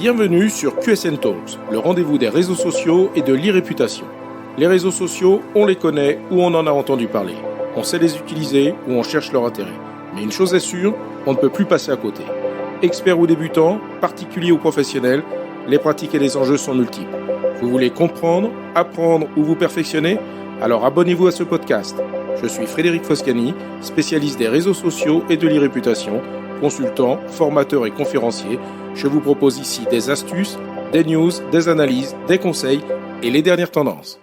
Bienvenue sur QSN Talks, le rendez-vous des réseaux sociaux et de l'e-réputation. Les réseaux sociaux, on les connaît ou on en a entendu parler. On sait les utiliser ou on cherche leur intérêt. Mais une chose est sûre, on ne peut plus passer à côté. Experts ou débutants, particuliers ou professionnels, les pratiques et les enjeux sont multiples. Vous voulez comprendre, apprendre ou vous perfectionner ? Alors abonnez-vous à ce podcast. Je suis Frédéric Foscani, spécialiste des réseaux sociaux et de l'e-réputation, consultant, formateur et conférencier. Je vous propose ici des astuces, des news, des analyses, des conseils et les dernières tendances.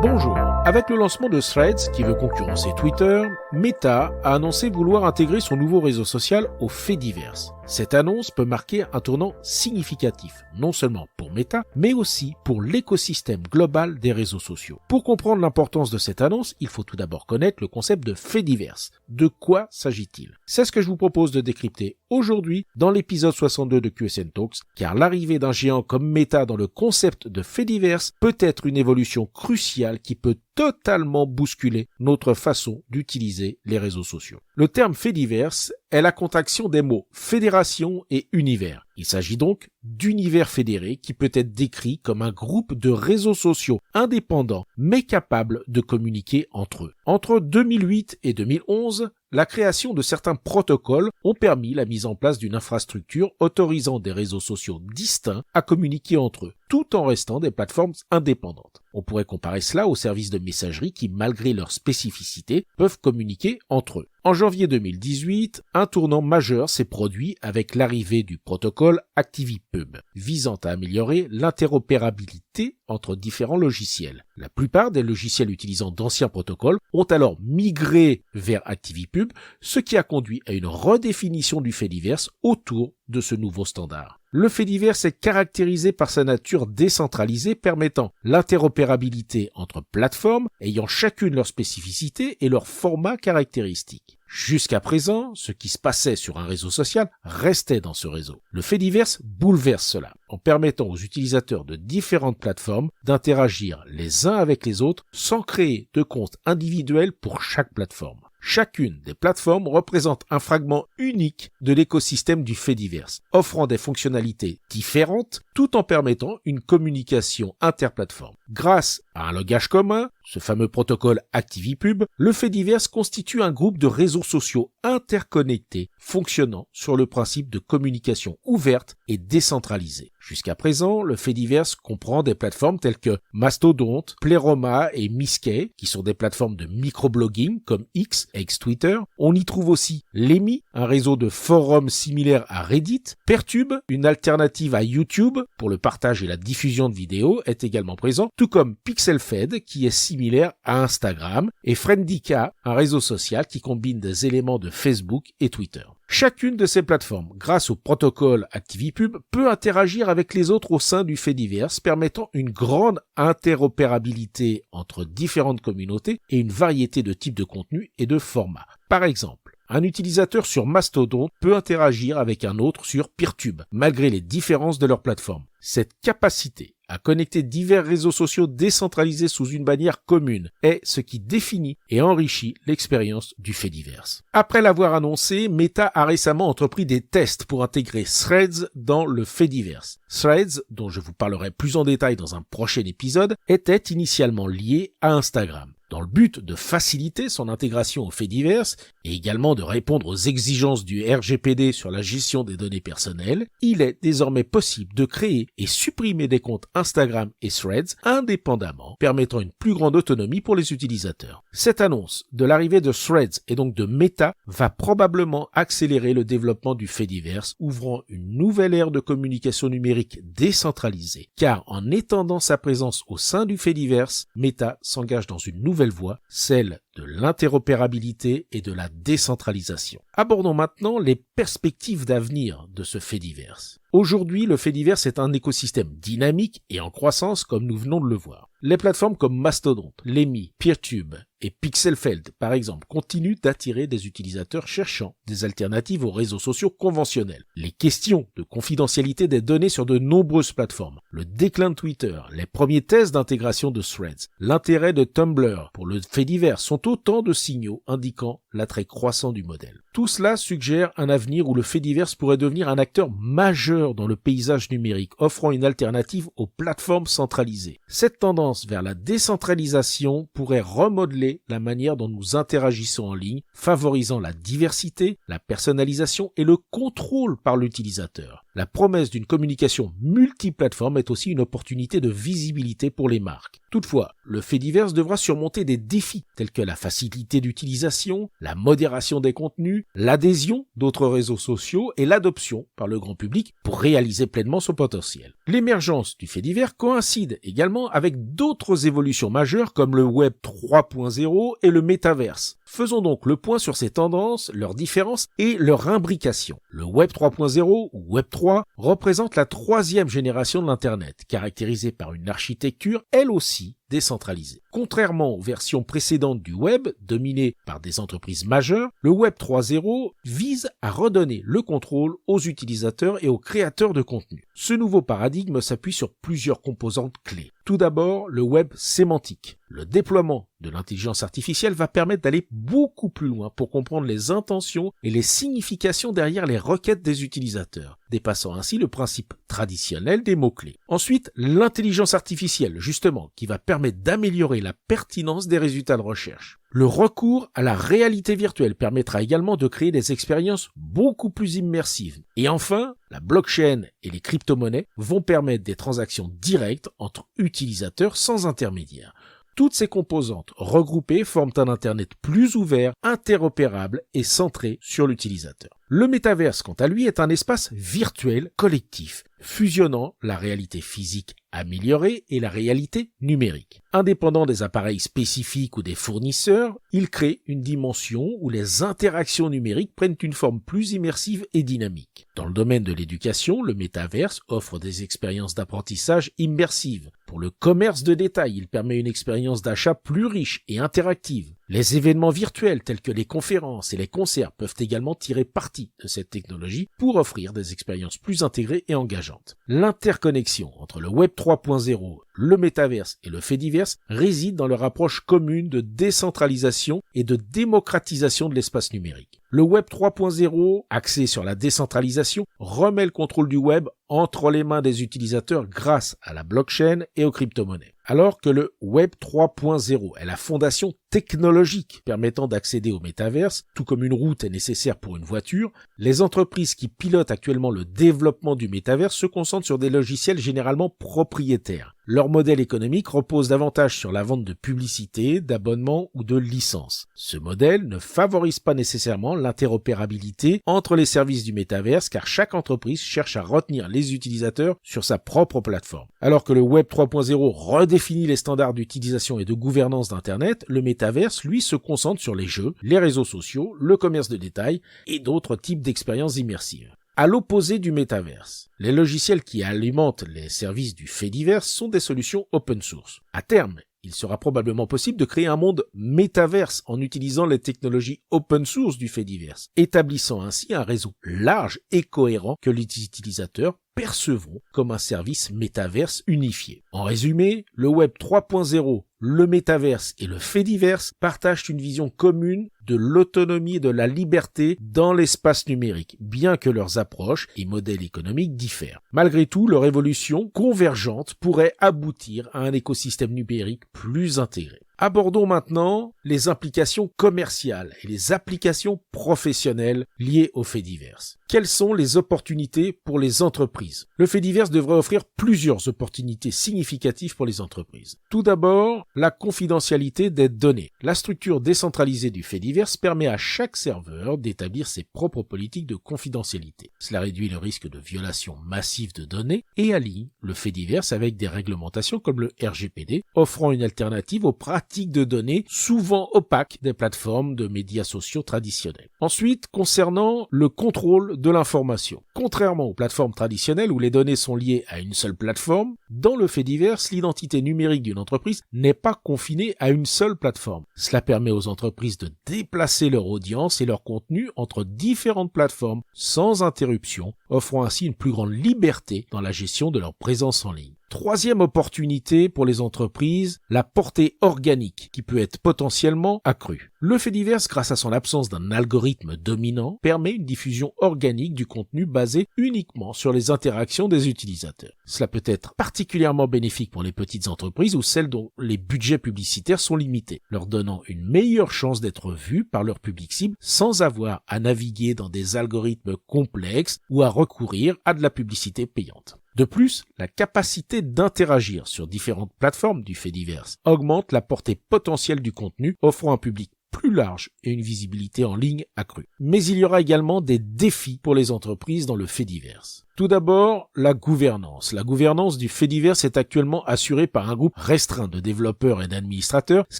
Bonjour. Avec le lancement de Threads, qui veut concurrencer Twitter, Meta a annoncé vouloir intégrer son nouveau réseau social aux faits divers. Cette annonce peut marquer un tournant significatif, non seulement pour Meta, mais aussi pour l'écosystème global des réseaux sociaux. Pour comprendre l'importance de cette annonce, il faut tout d'abord connaître le concept de faits divers. De quoi s'agit-il ? C'est ce que je vous propose de décrypter aujourd'hui dans l'épisode 62 de QSN Talks, car l'arrivée d'un géant comme Meta dans le concept de faits divers peut être une évolution cruciale qui peut totalement bousculer notre façon d'utiliser les réseaux sociaux. Le terme faits divers est la contraction des mots fédération et univers. Il s'agit donc d'univers fédéré qui peut être décrit comme un groupe de réseaux sociaux indépendants mais capables de communiquer entre eux. Entre 2008 et 2011, la création de certains protocoles ont permis la mise en place d'une infrastructure autorisant des réseaux sociaux distincts à communiquer entre eux, tout en restant des plateformes indépendantes. On pourrait comparer cela aux services de messagerie qui, malgré leurs spécificités, peuvent communiquer entre eux. En janvier 2018, un tournant majeur s'est produit avec l'arrivée du protocole ActiviPub, visant à améliorer l'interopérabilité entre différents logiciels. La plupart des logiciels utilisant d'anciens protocoles ont alors migré vers ActiviPub, ce qui a conduit à une redéfinition du fait divers autour de ce nouveau standard. Le fait divers est caractérisé par sa nature décentralisée permettant l'interopérabilité entre plateformes ayant chacune leur spécificité et leur format caractéristique. Jusqu'à présent, ce qui se passait sur un réseau social restait dans ce réseau. Le fait divers bouleverse cela, en permettant aux utilisateurs de différentes plateformes d'interagir les uns avec les autres sans créer de compte individuel pour chaque plateforme. Chacune des plateformes représente un fragment unique de l'écosystème du fait divers, offrant des fonctionnalités différentes tout en permettant une communication interplateforme. Grâce à un langage commun, ce fameux protocole ActiviPub, le fait divers constitue un groupe de réseaux sociaux interconnectés fonctionnant sur le principe de communication ouverte et décentralisée. Jusqu'à présent, le fait divers comprend des plateformes telles que Mastodon, Pleroma et Misskey, qui sont des plateformes de microblogging comme X, ex-Twitter. On y trouve aussi Lemmy, un réseau de forums similaire à Reddit. Pertube, une alternative à YouTube pour le partage et la diffusion de vidéos, est également présent, tout comme PixelFed, qui est similaire à Instagram, et Friendica, un réseau social qui combine des éléments de Facebook et Twitter. Chacune de ces plateformes, grâce au protocole ActiviPub, peut interagir avec les autres au sein du fait divers, permettant une grande interopérabilité entre différentes communautés et une variété de types de contenus et de formats. Par exemple, un utilisateur sur Mastodon peut interagir avec un autre sur Peertube, malgré les différences de leur plateforme. Cette capacité à connecter divers réseaux sociaux décentralisés sous une bannière commune est ce qui définit et enrichit l'expérience du fait divers. Après l'avoir annoncé, Meta a récemment entrepris des tests pour intégrer Threads dans le fait divers. Threads, dont je vous parlerai plus en détail dans un prochain épisode, était initialement lié à Instagram. Dans le but de faciliter son intégration aux faits divers et également de répondre aux exigences du RGPD sur la gestion des données personnelles, il est désormais possible de créer et supprimer des comptes Instagram et Threads indépendamment, permettant une plus grande autonomie pour les utilisateurs. Cette annonce de l'arrivée de Threads et donc de Meta va probablement accélérer le développement du fait divers, ouvrant une nouvelle ère de communication numérique décentralisée, car en étendant sa présence au sein du fait divers, Meta s'engage dans une nouvelle voie, celle de l'interopérabilité et de la décentralisation. Abordons maintenant les perspectives d'avenir de ce fait divers. Aujourd'hui, le fait divers est un écosystème dynamique et en croissance comme nous venons de le voir. Les plateformes comme Mastodon, Lemmy, Peertube et Pixelfeld, par exemple, continuent d'attirer des utilisateurs cherchant des alternatives aux réseaux sociaux conventionnels. Les questions de confidentialité des données sur de nombreuses plateformes, le déclin de Twitter, les premiers tests d'intégration de Threads, l'intérêt de Tumblr pour le fait divers sont autant de signaux indiquant l'attrait croissant du modèle. Tout cela suggère un avenir où le fait divers pourrait devenir un acteur majeur dans le paysage numérique, offrant une alternative aux plateformes centralisées. Cette tendance vers la décentralisation pourrait remodeler la manière dont nous interagissons en ligne, favorisant la diversité, la personnalisation et le contrôle par l'utilisateur. La promesse d'une communication multiplateforme est aussi une opportunité de visibilité pour les marques. Toutefois, le fait divers devra surmonter des défis tels que la facilité d'utilisation, la modération des contenus, l'adhésion d'autres réseaux sociaux et l'adoption par le grand public pour réaliser pleinement son potentiel. L'émergence du fait divers coïncide également avec d'autres évolutions majeures comme le Web 3.0 et le métaverse. Faisons donc le point sur ces tendances, leurs différences et leur imbrication. Le Web 3.0 ou Web 3 représente la troisième génération de l'Internet, caractérisée par une architecture elle aussi décentralisée. Contrairement aux versions précédentes du web, dominées par des entreprises majeures, le Web 3.0 vise à redonner le contrôle aux utilisateurs et aux créateurs de contenu. Ce nouveau paradigme s'appuie sur plusieurs composantes clés. Tout d'abord, le web sémantique. Le déploiement de l'intelligence artificielle va permettre d'aller beaucoup plus loin pour comprendre les intentions et les significations derrière les requêtes des utilisateurs, dépassant ainsi le principe traditionnel des mots-clés. Ensuite, l'intelligence artificielle, justement, qui va permettre d'améliorer la pertinence des résultats de recherche. Le recours à la réalité virtuelle permettra également de créer des expériences beaucoup plus immersives. Et enfin, la blockchain et les crypto-monnaies vont permettre des transactions directes entre utilisateurs sans intermédiaire. Toutes ces composantes regroupées forment un Internet plus ouvert, interopérable et centré sur l'utilisateur. Le métaverse, quant à lui, est un espace virtuel collectif, fusionnant la réalité physique améliorée et la réalité numérique. Indépendant des appareils spécifiques ou des fournisseurs, il crée une dimension où les interactions numériques prennent une forme plus immersive et dynamique. Dans le domaine de l'éducation, le métaverse offre des expériences d'apprentissage immersives. Pour le commerce de détail, il permet une expérience d'achat plus riche et interactive. Les événements virtuels tels que les conférences et les concerts peuvent également tirer parti de cette technologie pour offrir des expériences plus intégrées et engageantes. L'interconnexion entre le Web 3.0, le métaverse et le fait divers réside dans leur approche commune de décentralisation et de démocratisation de l'espace numérique. Le Web 3.0, axé sur la décentralisation, remet le contrôle du web entre les mains des utilisateurs grâce à la blockchain et aux crypto-monnaies. Alors que le Web 3.0 est la fondation technologique permettant d'accéder au métaverse, tout comme une route est nécessaire pour une voiture, les entreprises qui pilotent actuellement le développement du métaverse se concentrent sur des logiciels généralement propriétaires. Leur modèle économique repose davantage sur la vente de publicité, d'abonnements ou de licences. Ce modèle ne favorise pas nécessairement l'interopérabilité entre les services du métaverse car chaque entreprise cherche à retenir les utilisateurs sur sa propre plateforme. Alors que le Web 3.0 redéfinit les standards d'utilisation et de gouvernance d'Internet, le métaverse, lui, se concentre sur les jeux, les réseaux sociaux, le commerce de détail et d'autres types d'expériences immersives. À l'opposé du métaverse, les logiciels qui alimentent les services du fait divers sont des solutions open source. À terme, il sera probablement possible de créer un monde métaverse en utilisant les technologies open source du fait divers, établissant ainsi un réseau large et cohérent que les utilisateurs percevront comme un service métaverse unifié. En résumé, le Web 3.0, le métaverse et le fait divers partagent une vision commune de l'autonomie et de la liberté dans l'espace numérique, bien que leurs approches et modèles économiques diffèrent. Malgré tout, leur évolution convergente pourrait aboutir à un écosystème numérique plus intégré. Abordons maintenant les implications commerciales et les applications professionnelles liées aux faits divers. Quelles sont les opportunités pour les entreprises? Le fait divers devrait offrir plusieurs opportunités significatives pour les entreprises. Tout d'abord, la confidentialité des données. La structure décentralisée du fait divers permet à chaque serveur d'établir ses propres politiques de confidentialité. Cela réduit le risque de violation massive de données et allie le fait divers avec des réglementations comme le RGPD, offrant une alternative aux pratiques pratique de données souvent opaques des plateformes de médias sociaux traditionnelles. Ensuite, concernant le contrôle de l'information. Contrairement aux plateformes traditionnelles où les données sont liées à une seule plateforme, dans le fait divers, l'identité numérique d'une entreprise n'est pas confinée à une seule plateforme. Cela permet aux entreprises de déplacer leur audience et leur contenu entre différentes plateformes sans interruption, offrant ainsi une plus grande liberté dans la gestion de leur présence en ligne. Troisième opportunité pour les entreprises, la portée organique qui peut être potentiellement accrue. Le fait divers, grâce à son absence d'un algorithme dominant, permet une diffusion organique du contenu basé uniquement sur les interactions des utilisateurs. Cela peut être particulièrement bénéfique pour les petites entreprises ou celles dont les budgets publicitaires sont limités, leur donnant une meilleure chance d'être vues par leur public cible sans avoir à naviguer dans des algorithmes complexes ou à recourir à de la publicité payante. De plus, la capacité d'interagir sur différentes plateformes du fait divers augmente la portée potentielle du contenu, offrant un public plus large et une visibilité en ligne accrue. Mais il y aura également des défis pour les entreprises dans le fait divers. Tout d'abord, la gouvernance. La gouvernance du fait divers est actuellement assurée par un groupe restreint de développeurs et d'administrateurs, ce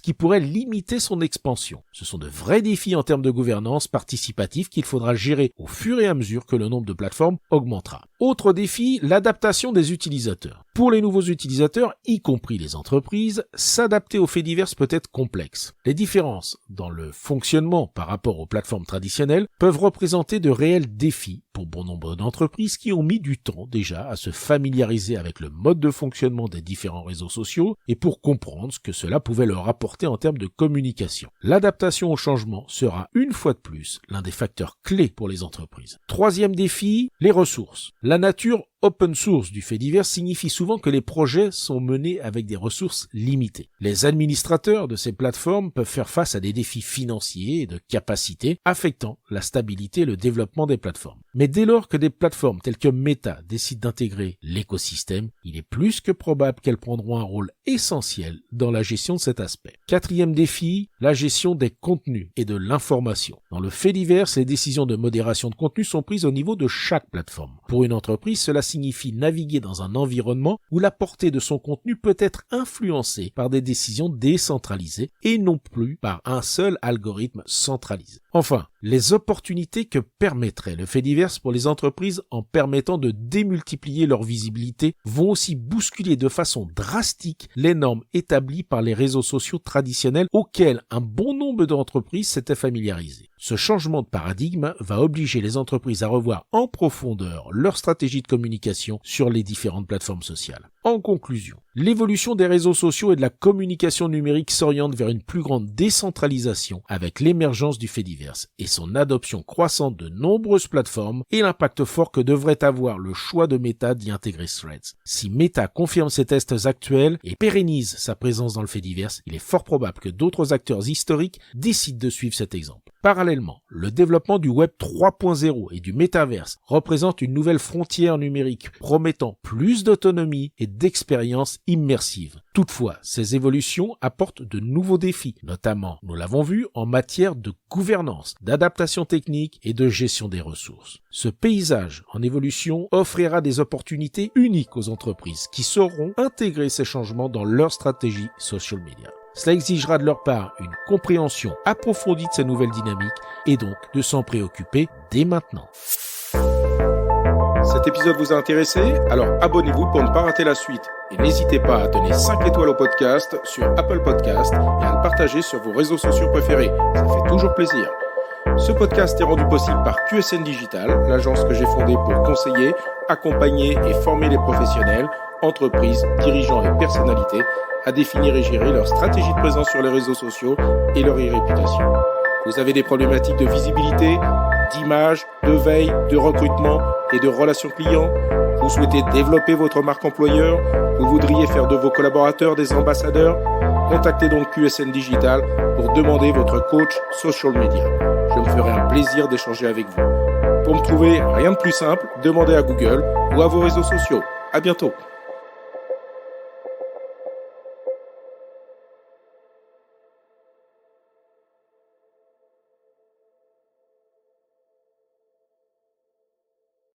qui pourrait limiter son expansion. Ce sont de vrais défis en termes de gouvernance participative qu'il faudra gérer au fur et à mesure que le nombre de plateformes augmentera. Autre défi, l'adaptation des utilisateurs. Pour les nouveaux utilisateurs, y compris les entreprises, s'adapter au fait divers peut être complexe. Les différences dans le fonctionnement par rapport aux plateformes traditionnelles peuvent représenter de réels défis pour bon nombre d'entreprises qui ont mis du temps déjà à se familiariser avec le mode de fonctionnement des différents réseaux sociaux et pour comprendre ce que cela pouvait leur apporter en termes de communication. L'adaptation au changement sera une fois de plus l'un des facteurs clés pour les entreprises. Troisième défi, les ressources. La nature open source du fait divers signifie souvent que les projets sont menés avec des ressources limitées. Les administrateurs de ces plateformes peuvent faire face à des défis financiers et de capacité affectant la stabilité et le développement des plateformes. Mais dès lors que des plateformes telles que Meta décident d'intégrer l'écosystème, il est plus que probable qu'elles prendront un rôle essentiel dans la gestion de cet aspect. Quatrième défi, la gestion des contenus et de l'information. Dans le fait divers, les décisions de modération de contenu sont prises au niveau de chaque plateforme. Pour une entreprise, cela signifie naviguer dans un environnement où la portée de son contenu peut être influencée par des décisions décentralisées et non plus par un seul algorithme centralisé. Enfin, les opportunités que permettrait le fait divers pour les entreprises en permettant de démultiplier leur visibilité vont aussi bousculer de façon drastique les normes établies par les réseaux sociaux traditionnels auxquels un bon nombre d'entreprises s'étaient familiarisées. Ce changement de paradigme va obliger les entreprises à revoir en profondeur leur stratégie de communication sur les différentes plateformes sociales. En conclusion, l'évolution des réseaux sociaux et de la communication numérique s'oriente vers une plus grande décentralisation avec l'émergence du fait divers et son adoption croissante de nombreuses plateformes et l'impact fort que devrait avoir le choix de Meta d'y intégrer Threads. Si Meta confirme ses tests actuels et pérennise sa présence dans le fait divers, il est fort probable que d'autres acteurs historiques décident de suivre cet exemple. Parallèlement, le développement du Web 3.0 et du métaverse représente une nouvelle frontière numérique promettant plus d'autonomie et d'expérience immersive. Toutefois, ces évolutions apportent de nouveaux défis, notamment, nous l'avons vu, en matière de gouvernance, d'adaptation technique et de gestion des ressources. Ce paysage en évolution offrira des opportunités uniques aux entreprises qui sauront intégrer ces changements dans leur stratégie social media. Cela exigera de leur part une compréhension approfondie de ces nouvelles dynamiques et donc de s'en préoccuper dès maintenant. Cet épisode vous a intéressé? Alors abonnez-vous pour ne pas rater la suite. Et n'hésitez pas à donner 5 étoiles au podcast sur Apple Podcast et à le partager sur vos réseaux sociaux préférés. Ça fait toujours plaisir. Ce podcast est rendu possible par QSN Digital, l'agence que j'ai fondée pour conseiller, accompagner et former les professionnels, entreprises, dirigeants et personnalités à définir et gérer leur stratégie de présence sur les réseaux sociaux et leur e-réputation. Vous avez des problématiques de visibilité, d'image, de veille, de recrutement et de relations clients? Vous souhaitez développer votre marque employeur? Vous voudriez faire de vos collaborateurs des ambassadeurs? Contactez donc QSN Digital pour demander votre coach social media. Je me ferai un plaisir d'échanger avec vous. Pour me trouver, rien de plus simple, demandez à Google ou à vos réseaux sociaux. À bientôt.